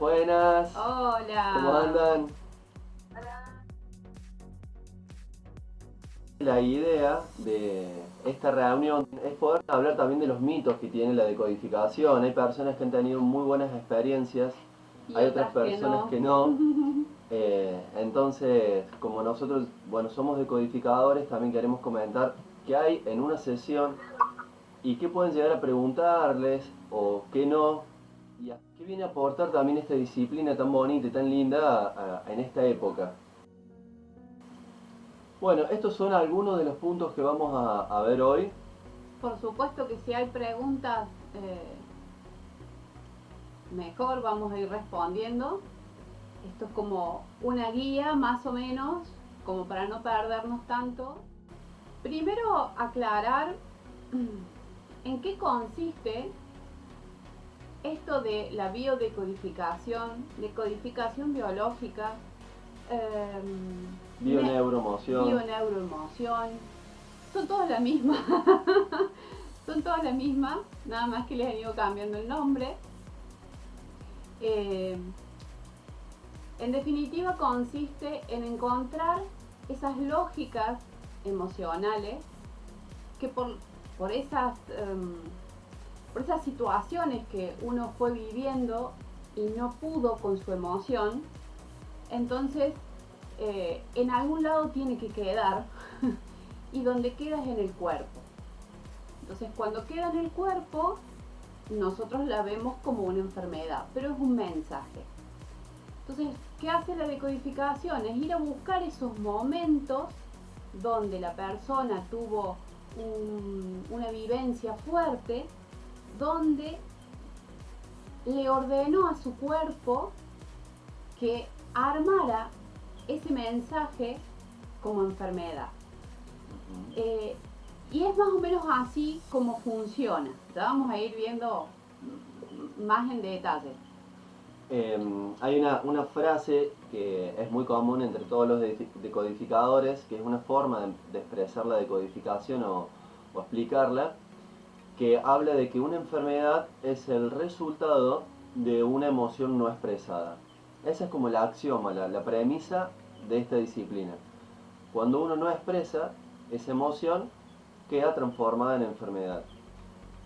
buenas. ¿Cómo Hola. andan? La idea de esta reunión es poder hablar también de los mitos que tiene la decodificación. Hay personas que han tenido muy buenas experiencias, Y hay otras otras que personas no. que no. Entonces, como nosotros, bueno, somos decodificadores, también queremos comentar qué hay en una sesión y qué pueden llegar a preguntarles o qué no. Y qué viene a aportar también esta disciplina tan bonita y tan linda en esta época. Bueno, estos son algunos de los puntos que vamos a ver hoy. Por supuesto que si hay preguntas, mejor vamos a ir respondiendo. Esto es como una guía más o menos, como para no perdernos tanto. Primero aclarar en qué consiste esto de la biodecodificación, decodificación biológica, eh, Bioneuromoción. bioneuroemoción. Son todas la misma. Son todas la misma, nada más que les han ido cambiando el nombre. Eh, en definitiva consiste en encontrar esas lógicas emocionales que por esas, por esas situaciones que uno fue viviendo y no pudo con su emoción, entonces en algún lado tiene que quedar y donde queda es en el cuerpo. Entonces cuando queda en el cuerpo, nosotros la vemos como una enfermedad, pero es un mensaje. Entonces, ¿qué hace la decodificación? Es ir a buscar esos momentos donde la persona tuvo una vivencia fuerte, donde le ordenó a su cuerpo que armara ese mensaje como enfermedad. Y es más o menos así como funciona. Ya vamos a ir viendo más en detalle. Hay una frase que es muy común entre todos los decodificadores, que es una forma de expresar la decodificación o explicarla, que habla de que una enfermedad es el resultado de una emoción no expresada. Esa es como la axioma, la premisa de esta disciplina. Cuando uno no expresa esa emoción, queda transformada en enfermedad.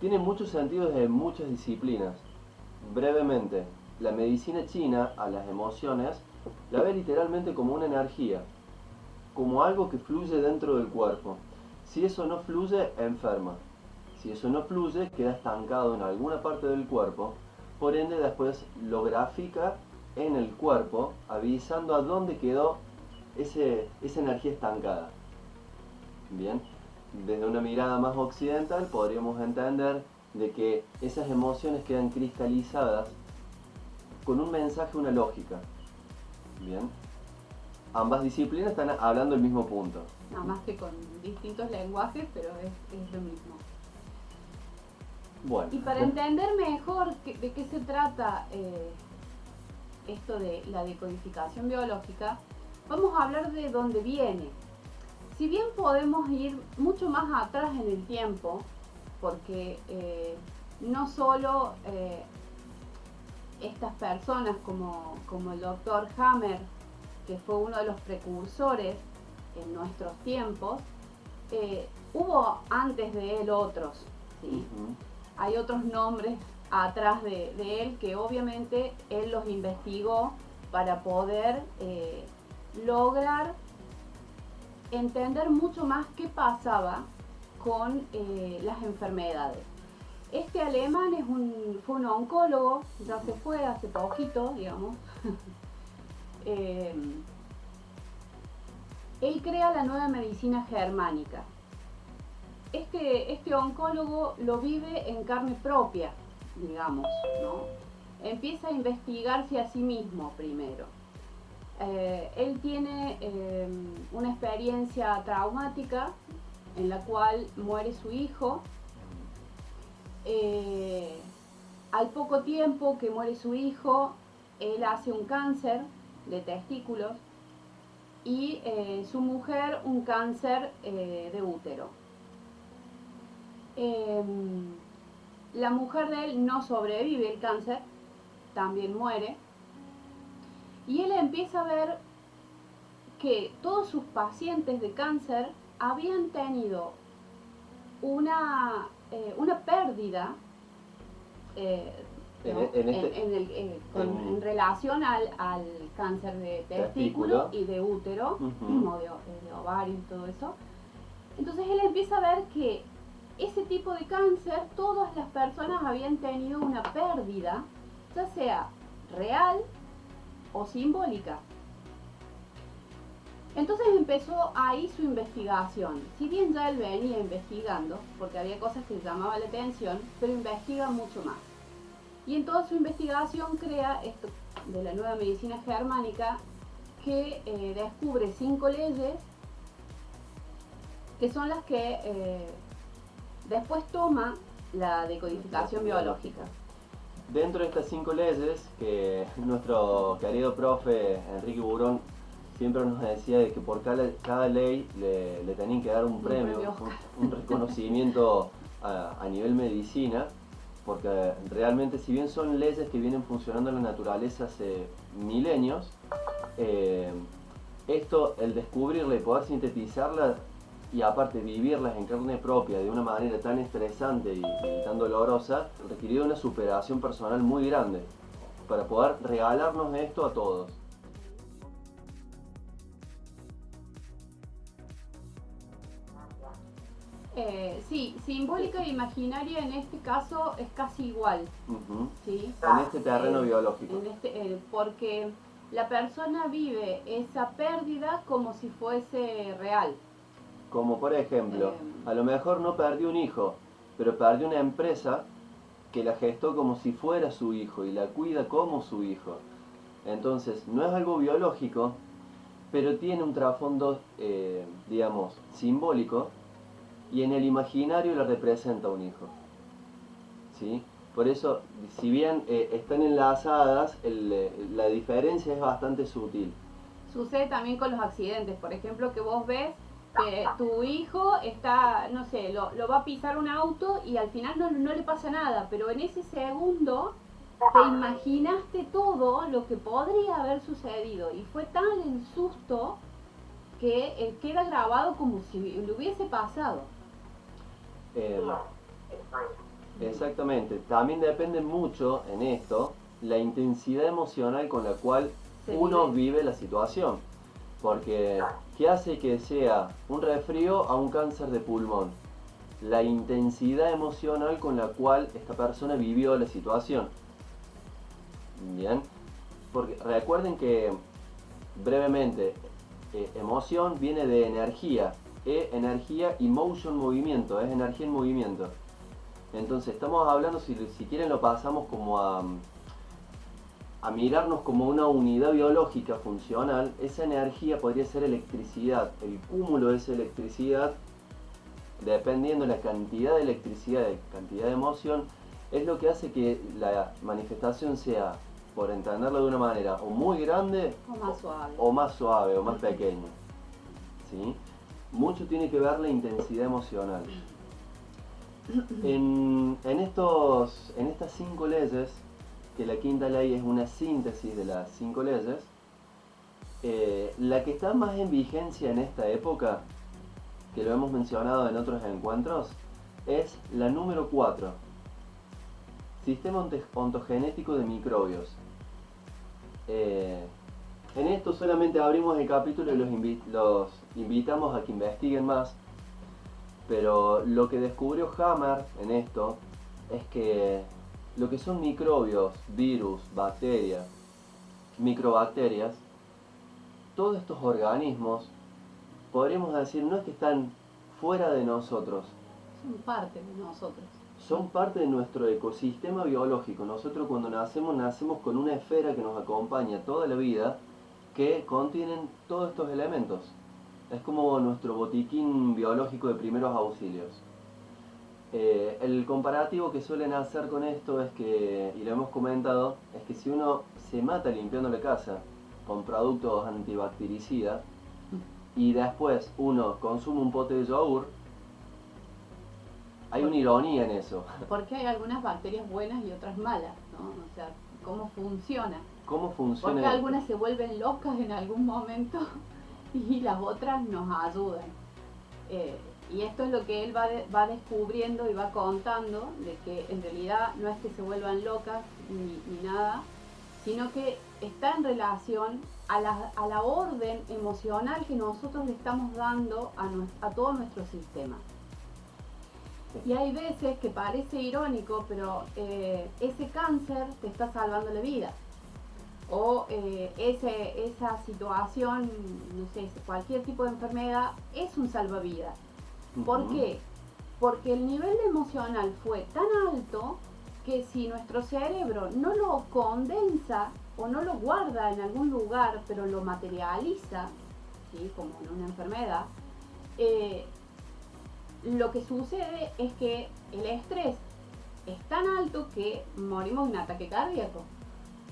Tiene muchos sentidos en muchas disciplinas. Brevemente, la medicina china a las emociones la ve literalmente como una energía, como algo que fluye dentro del cuerpo. Si eso no fluye, enferma. Si eso no fluye, queda estancado en alguna parte del cuerpo, por ende después lo grafica en el cuerpo, avisando a dónde quedó esa energía estancada. Bien, desde una mirada más occidental podríamos entender de que esas emociones quedan cristalizadas con un mensaje, una lógica. Bien, ambas disciplinas están hablando del mismo punto. Nada más que con distintos lenguajes, pero es lo mismo. Bueno, Y para entender mejor de qué se trata esto de la decodificación biológica, vamos a hablar de dónde viene. Si bien podemos ir mucho más atrás en el tiempo, porque no solo estas personas como el doctor Hammer, que fue uno de los precursores en nuestros tiempos, hubo antes de él otros, ¿sí? Hay otros nombres atrás de él que obviamente él los investigó para poder lograr entender mucho más qué pasaba con las enfermedades. Este alemán fue un oncólogo, ya se fue hace poquito, digamos. Él crea la nueva medicina germánica. Este oncólogo lo vive en carne propia, digamos, ¿no? Empieza a investigarse a sí mismo primero. Él tiene una experiencia traumática en la cual muere su hijo. Al poco tiempo que muere su hijo, él hace un cáncer de testículos y su mujer un cáncer de útero. La mujer de él no sobrevive el cáncer, también muere, Y él empieza a ver que todos sus pacientes de cáncer habían tenido una pérdida en relación al cáncer de testículo y de útero, o de ovario y todo eso. Entonces él empieza a ver que ese tipo de cáncer, todas las personas habían tenido una pérdida, ya sea real o simbólica. Entonces empezó ahí su investigación. Si bien ya él venía investigando, porque había cosas que le llamaban la atención, pero investiga mucho más. Y en toda su investigación crea esto de la nueva medicina germánica, que descubre 5 leyes, que son las que después toma la decodificación biológica. Dentro de estas 5 leyes, que nuestro querido profe Enrique Burón siempre nos decía de que por cada ley le tenían que dar un premio, un reconocimiento a nivel medicina, porque realmente, si bien son leyes que vienen funcionando en la naturaleza hace milenios, el descubrirla y poder sintetizarla y aparte vivirlas en carne propia de una manera tan estresante y tan dolorosa, requirió una superación personal muy grande para poder regalarnos esto a todos. Sí, simbólica e imaginaria en este caso es casi igual. ¿Sí? En este terreno biológico. Porque la persona vive esa pérdida como si fuese real. Como por ejemplo, a lo mejor no perdió un hijo, pero perdió una empresa que la gestó como si fuera su hijo y la cuida como su hijo. Entonces, no es algo biológico, pero tiene un trasfondo, digamos, simbólico, y en el imaginario la representa un hijo. ¿Sí? Por eso, si bien están enlazadas, la diferencia es bastante sutil. Sucede también con los accidentes, por ejemplo, que vos ves que tu hijo está, no sé, lo va a pisar un auto y al final no le pasa nada, pero en ese segundo te imaginaste todo lo que podría haber sucedido y fue tan el susto que queda grabado como si le hubiese pasado. Exactamente, también depende mucho en esto la intensidad emocional con la cual uno vive la situación, porque ¿qué hace que sea un resfrío a un cáncer de pulmón? La intensidad emocional con la cual esta persona vivió la situación. Bien, porque recuerden que brevemente, emoción viene de energía, energía y motion, movimiento, es energía en movimiento. Entonces estamos hablando, si quieren lo pasamos como a mirarnos como una unidad biológica funcional. Esa energía podría ser electricidad, el cúmulo de esa electricidad, dependiendo de la cantidad de electricidad, de cantidad de emoción, es lo que hace que la manifestación sea, por entenderlo de una manera, o muy grande o más suave o más pequeña. ¿Sí? Mucho tiene que ver la intensidad emocional. En estas 5 leyes, que la quinta ley es una síntesis de las 5 leyes, la que está más en vigencia en esta época, que lo hemos mencionado en otros encuentros, es la número 4, sistema ontogenético de microbios. En esto solamente abrimos el capítulo y los invitamos a que investiguen más, pero lo que descubrió Hammer en esto es que lo que son microbios, virus, bacterias, microbacterias, todos estos organismos, podríamos decir, no es que están fuera de nosotros. Son parte de nosotros. Son parte de nuestro ecosistema biológico. Nosotros cuando nacemos con una esfera que nos acompaña toda la vida, que contienen todos estos elementos. Es como nuestro botiquín biológico de primeros auxilios. El comparativo que suelen hacer con esto es que, y lo hemos comentado, es que si uno se mata limpiando la casa con productos antibactericidas y después uno consume un pote de yogur, hay una ironía en eso. Porque hay algunas bacterias buenas y otras malas, ¿no? O sea, ¿cómo funciona? cómo funciona. Porque algunas se vuelven locas en algún momento y las otras nos ayudan. Y esto es lo que él va descubriendo y va contando, de que en realidad no es que se vuelvan locas ni nada, sino que está en relación a la orden emocional que nosotros le estamos dando a todo nuestro sistema. Y hay veces que parece irónico, pero ese cáncer te está salvando la vida. O esa situación, no sé, cualquier tipo de enfermedad es un salvavidas. ¿Por qué? Porque el nivel emocional fue tan alto que si nuestro cerebro no lo condensa o no lo guarda en algún lugar, pero lo materializa, ¿sí? Como en una enfermedad, lo que sucede es que el estrés es tan alto que morimos de un ataque cardíaco.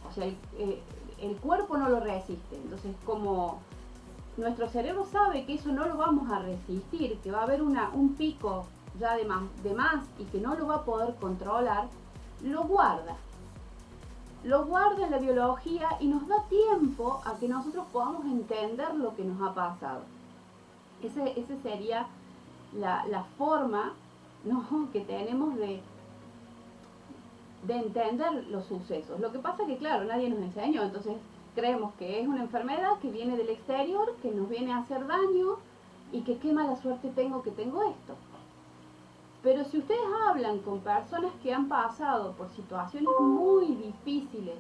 O sea, el cuerpo no lo resiste. Entonces, como nuestro cerebro sabe que eso no lo vamos a resistir, que va a haber un pico ya de más y que no lo va a poder controlar, lo guarda en la biología y nos da tiempo a que nosotros podamos entender lo que nos ha pasado. Ese sería la forma, ¿no?, que tenemos de entender los sucesos. Lo que pasa es que, claro, nadie nos enseñó, entonces creemos que es una enfermedad que viene del exterior, que nos viene a hacer daño y que qué mala suerte tengo que tengo esto. Pero si ustedes hablan con personas que han pasado por situaciones muy difíciles,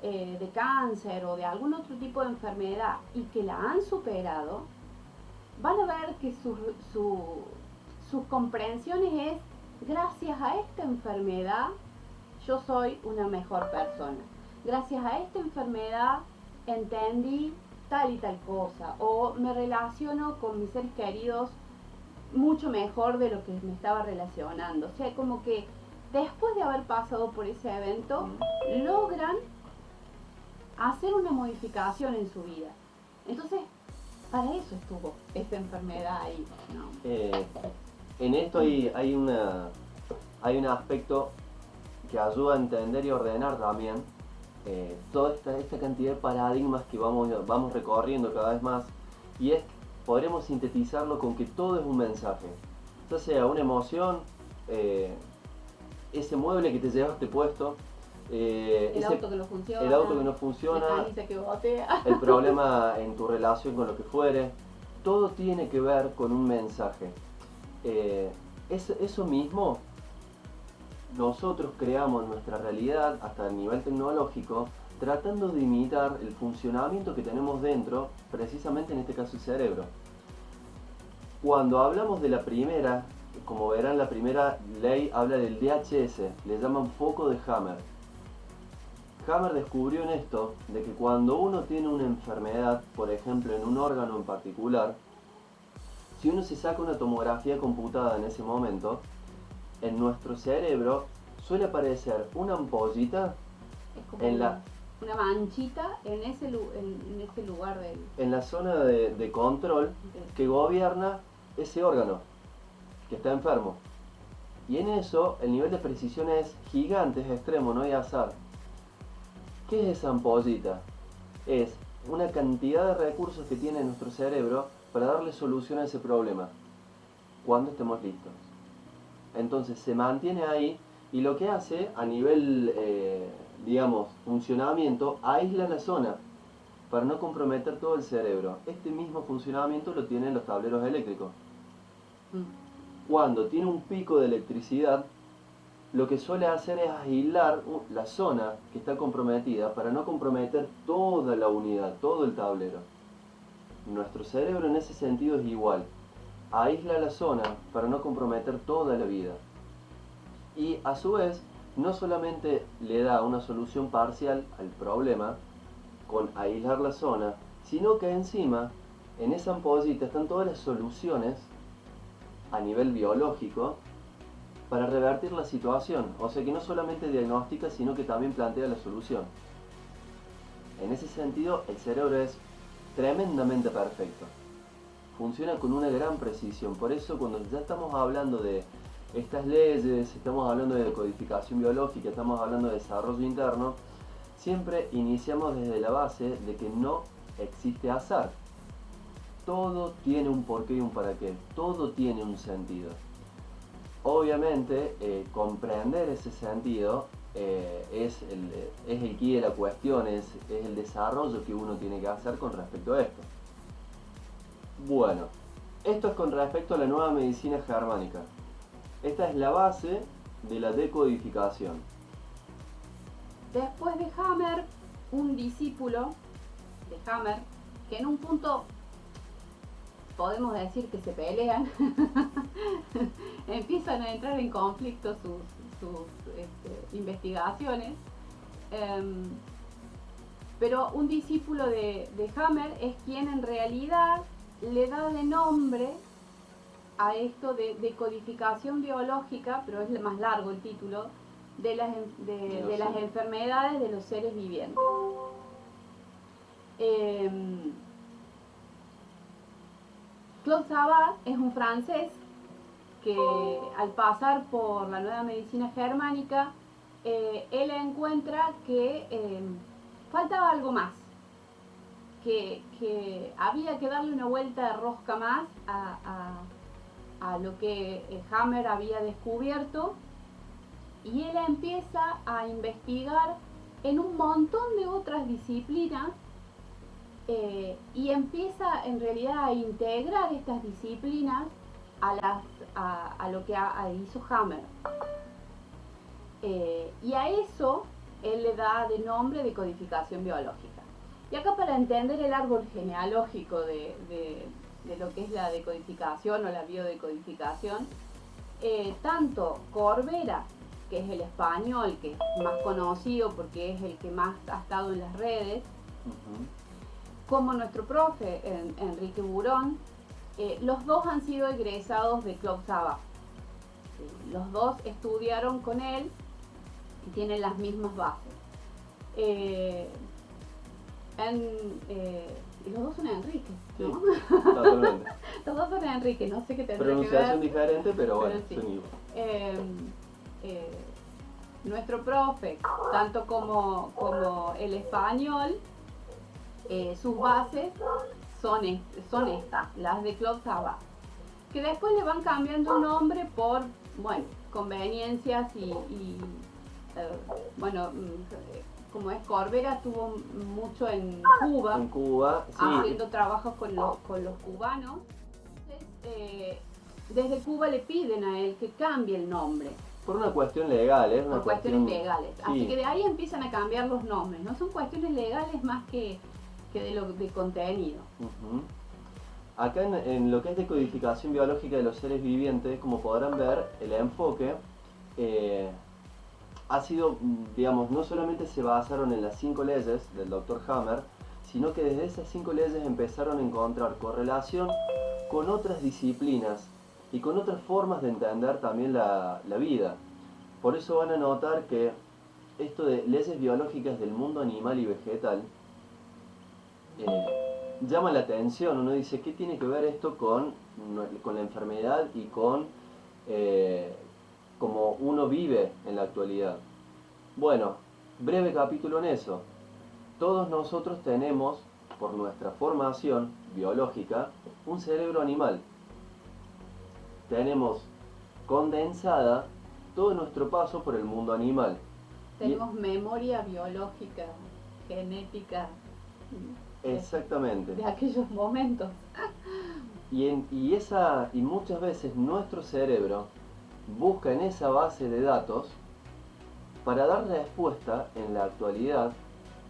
de cáncer o de algún otro tipo de enfermedad y que la han superado, van a ver que sus comprensiones es: gracias a esta enfermedad yo soy una mejor persona. Gracias a esta enfermedad entendí tal y tal cosa, o me relaciono con mis seres queridos mucho mejor de lo que me estaba relacionando. O sea, como que después de haber pasado por ese evento, logran hacer una modificación en su vida. Entonces, para eso estuvo esa enfermedad ahí, ¿no? En esto hay un aspecto que ayuda a entender y ordenar también toda esta cantidad de paradigmas que vamos recorriendo cada vez más, y podremos sintetizarlo con que todo es un mensaje, ya sea una emoción, ese mueble que te llevaste puesto, el auto que no funciona, la camisa que botea, el problema en tu relación con lo que fuere, todo tiene que ver con un mensaje. Eso mismo nosotros creamos nuestra realidad hasta el nivel tecnológico, tratando de imitar el funcionamiento que tenemos dentro, precisamente en este caso el cerebro. Cuando hablamos de la primera, como verán, la primera ley habla del DHS, le llaman foco de Hammer. Hammer descubrió en esto de que cuando uno tiene una enfermedad, por ejemplo en un órgano en particular, si uno se saca una tomografía computada en ese momento, en nuestro cerebro suele aparecer una ampollita en una manchita en ese lugar en la zona de control que gobierna ese órgano que está enfermo. Y en eso el nivel de precisión es gigante, es extremo, no hay azar. ¿Qué es esa ampollita? Es una cantidad de recursos que tiene nuestro cerebro para darle solución a ese problema cuando estemos listos. Entonces se mantiene ahí y lo que hace a nivel, funcionamiento, aísla la zona para no comprometer todo el cerebro. Este mismo funcionamiento lo tienen los tableros eléctricos. Cuando tiene un pico de electricidad, lo que suele hacer es aislar la zona que está comprometida para no comprometer toda la unidad, todo el tablero. Nuestro cerebro en ese sentido es igual. Aísla la zona para no comprometer toda la vida. Y a su vez, no solamente le da una solución parcial al problema con aislar la zona, sino que encima, en esa ampollita están todas las soluciones a nivel biológico para revertir la situación. O sea que no solamente diagnostica, sino que también plantea la solución. En ese sentido, el cerebro es tremendamente perfecto. Funciona con una gran precisión. Por eso, cuando ya estamos hablando de estas leyes, estamos hablando de codificación biológica, estamos hablando de desarrollo interno, siempre iniciamos desde la base de que no existe azar. Todo tiene un porqué y un para qué, todo tiene un sentido. Obviamente, comprender ese sentido es el quid de la cuestión, es el desarrollo que uno tiene que hacer con respecto a esto. Bueno, esto es con respecto a la nueva medicina germánica. Esta es la base de la decodificación. Después de Hammer, un discípulo de Hammer, que en un punto podemos decir que se pelean, empiezan a entrar en conflicto sus investigaciones, pero un discípulo de Hammer es quien en realidad le da de nombre a esto de decodificación biológica, pero es más largo el título, de las enfermedades de los seres vivientes. Claude Sabat es un francés que al pasar por la nueva medicina germánica, él encuentra que faltaba algo más, que había que darle una vuelta de rosca más a lo que Hammer había descubierto, y él empieza a investigar en un montón de otras disciplinas y empieza en realidad a integrar estas disciplinas a lo que hizo Hammer. Y a eso él le da de nombre decodificación biológica. Y acá, para entender el árbol genealógico de lo que es la decodificación o la biodecodificación, tanto Corbera, que es el español, que es más conocido porque es el que más ha estado en las redes, como nuestro profe Enrique Burón, los dos han sido egresados de Claude Sabat. Los dos estudiaron con él y tienen las mismas bases. Y los dos son Enrique, ¿no? Sí, totalmente. Los dos son Enrique, no sé qué tendrá que ver. Pronunciación diferente, pero bueno, sí. son igual. Nuestro profe, tanto como el español, sus bases son estas, las de Claude Sabat, que después le van cambiando un nombre por, bueno, conveniencias y bueno, como es Corbera, estuvo mucho en Cuba. En Cuba, sí. Haciendo trabajos con los cubanos. Entonces, desde Cuba le piden a él que cambie el nombre. Por una cuestión legal, ¿eh? Por cuestiones legales. Sí. Así que de ahí empiezan a cambiar los nombres. No son cuestiones legales más que de contenido. Acá en lo que es decodificación biológica de los seres vivientes, como podrán ver, el enfoque ha sido, digamos, no solamente se basaron en las 5 leyes del Dr. Hammer, sino que desde esas 5 leyes empezaron a encontrar correlación con otras disciplinas y con otras formas de entender también la vida. Por eso van a notar que esto de leyes biológicas del mundo animal y vegetal llama la atención. Uno dice, ¿qué tiene que ver esto con la enfermedad y con cómo uno vive en la actualidad? Bueno, breve capítulo en eso. Todos nosotros tenemos, por nuestra formación biológica, un cerebro animal. Tenemos condensada todo nuestro paso por el mundo animal. Tenemos memoria biológica, genética. Exactamente. De aquellos momentos. Y muchas veces nuestro cerebro busca en esa base de datos para dar respuesta en la actualidad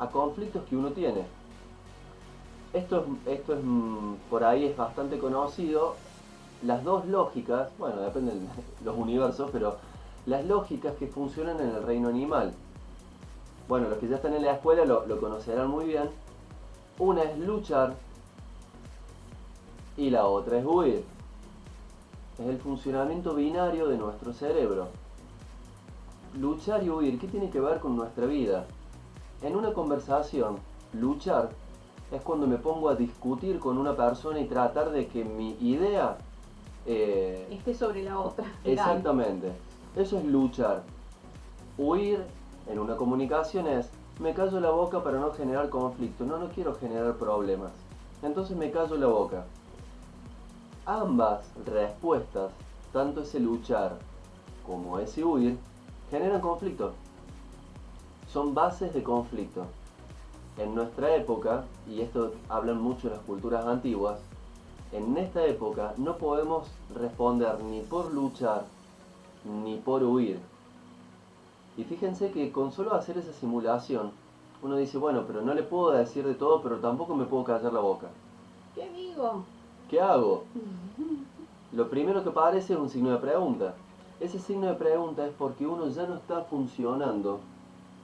a conflictos que uno tiene. Esto es por ahí es bastante conocido. Las dos lógicas, bueno, dependen de los universos, pero las lógicas que funcionan en el reino animal. Bueno, los que ya están en la escuela lo conocerán muy bien. Una es luchar y la otra es huir. Es el funcionamiento binario de nuestro cerebro. Luchar y huir, ¿qué tiene que ver con nuestra vida? En una conversación, luchar es cuando me pongo a discutir con una persona y tratar de que mi idea esté sobre la otra. Exactamente. Eso es luchar. Huir en una comunicación es me callo la boca para no generar conflicto, no quiero generar problemas, entonces me callo la boca. Ambas respuestas, tanto ese luchar como ese huir, generan conflicto. Son bases de conflicto. En nuestra época, y esto hablan mucho las culturas antiguas, en esta época no podemos responder ni por luchar ni por huir. Y fíjense que con solo hacer esa simulación, uno dice, bueno, pero no le puedo decir de todo, pero tampoco me puedo callar la boca. ¿Qué digo? ¿Qué hago? Lo primero que aparece es un signo de pregunta. Ese signo de pregunta es porque uno ya no está funcionando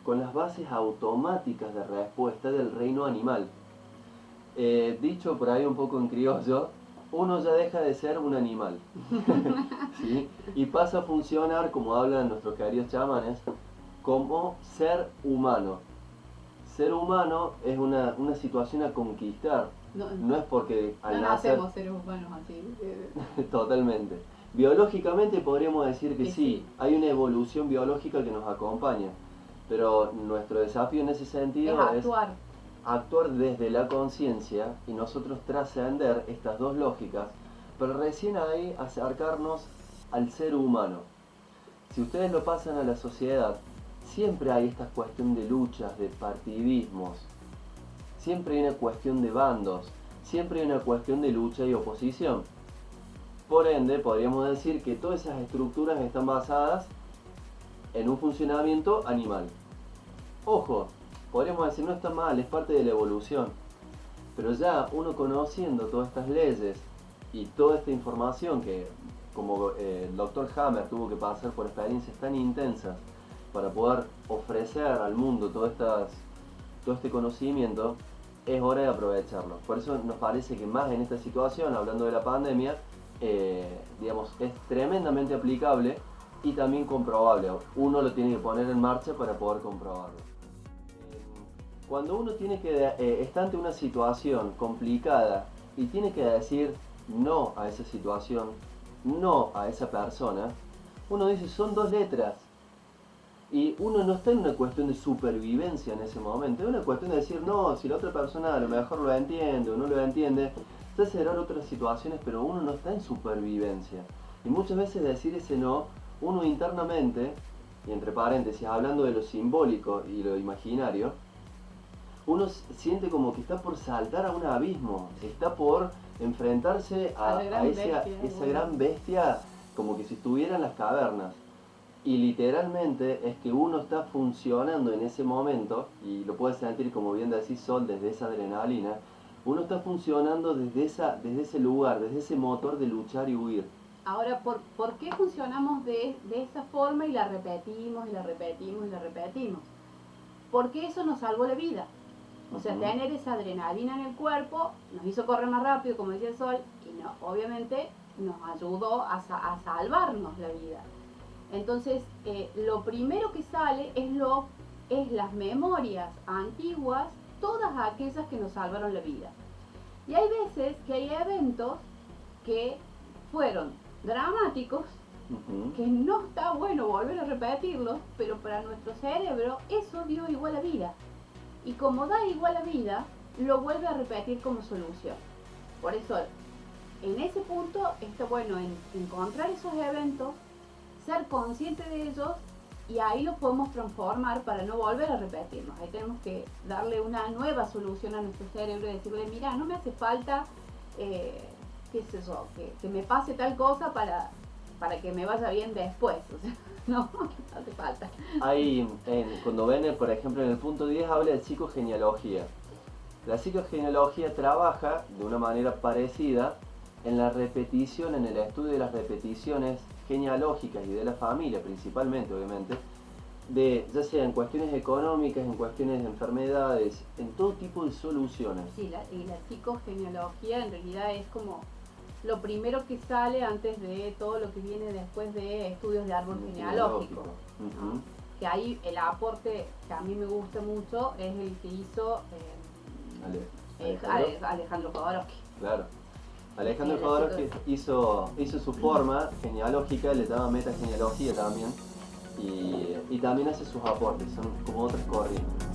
con las bases automáticas de respuesta del reino animal. Dicho por ahí un poco en criollo, uno ya deja de ser un animal. ¿Sí? Y pasa a funcionar, como hablan nuestros queridos chamanes, como ser humano. Ser humano es una situación a conquistar. No es porque al nacer... No hacemos seres humanos así. Totalmente. Biológicamente podríamos decir que sí, hay una evolución biológica que nos acompaña. Pero nuestro desafío en ese sentido es actuar desde la conciencia y nosotros trascender estas dos lógicas, pero recién ahí acercarnos al ser humano. Si ustedes lo pasan a la sociedad, siempre hay esta cuestión de luchas, de partidismos, siempre hay una cuestión de bandos, siempre hay una cuestión de lucha y oposición. Por ende, podríamos decir que todas esas estructuras están basadas en un funcionamiento animal. Ojo, podríamos decir no está mal, es parte de la evolución. Pero ya uno conociendo todas estas leyes y toda esta información que, como el Dr. Hammer tuvo que pasar por experiencias tan intensas para poder ofrecer al mundo todo este conocimiento, es hora de aprovecharlo. Por eso nos parece que más en esta situación, hablando de la pandemia, digamos, es tremendamente aplicable y también comprobable. Uno lo tiene que poner en marcha para poder comprobarlo. Cuando uno está ante una situación complicada y tiene que decir no a esa situación, no a esa persona, uno dice son dos letras. Y uno no está en una cuestión de supervivencia en ese momento, es una cuestión de decir no, si la otra persona a lo mejor lo entiende o no lo entiende, ya serán otras situaciones, pero uno no está en supervivencia. Y muchas veces decir ese no, uno internamente, y entre paréntesis, hablando de lo simbólico y lo imaginario, uno siente como que está por saltar a un abismo, está por enfrentarse a esa gran bestia, como que si estuviera en las cavernas. Y literalmente es que uno está funcionando en ese momento, y lo puedes sentir, como bien decís Sol, desde esa adrenalina, uno está funcionando desde ese lugar, desde ese motor de luchar y huir. Ahora, ¿por qué funcionamos de esa forma y la repetimos y la repetimos y la repetimos? Porque eso nos salvó la vida. O sea, tener esa adrenalina en el cuerpo nos hizo correr más rápido, como decía el Sol, y obviamente nos ayudó a salvarnos la vida. Entonces, lo primero que sale es las memorias antiguas, todas aquellas que nos salvaron la vida. Y hay veces que hay eventos que fueron dramáticos, que no está bueno volver a repetirlos, pero para nuestro cerebro eso dio igual a vida. Y como da igual a vida, lo vuelve a repetir como solución. Por eso, en ese punto está bueno encontrar esos eventos, ser consciente de ellos, y ahí los podemos transformar para no volver a repetirnos. Ahí tenemos que darle una nueva solución a nuestro cerebro y decirle, mira, no me hace falta, qué sé yo, que me pase tal cosa para que me vaya bien después. O sea, no hace falta. Ahí, cuando ven, por ejemplo, en el punto 10 habla de psicogenealogía. La psicogenealogía trabaja de una manera parecida en la repetición, en el estudio de las repeticiones genealógicas y de la familia principalmente, obviamente, ya sea en cuestiones económicas, en cuestiones de enfermedades, en todo tipo de soluciones. Sí, y la psicogenealogía en realidad es como lo primero que sale antes de todo lo que viene después de estudios de árbol genealógico. ¿No? Que ahí el aporte que a mí me gusta mucho es el que hizo Alejandro Jodorowsky. Claro. Alejandro Jodorowsky hizo su forma genealógica, le llama metagenealogía también, y también hace sus aportes, son como otras corrientes.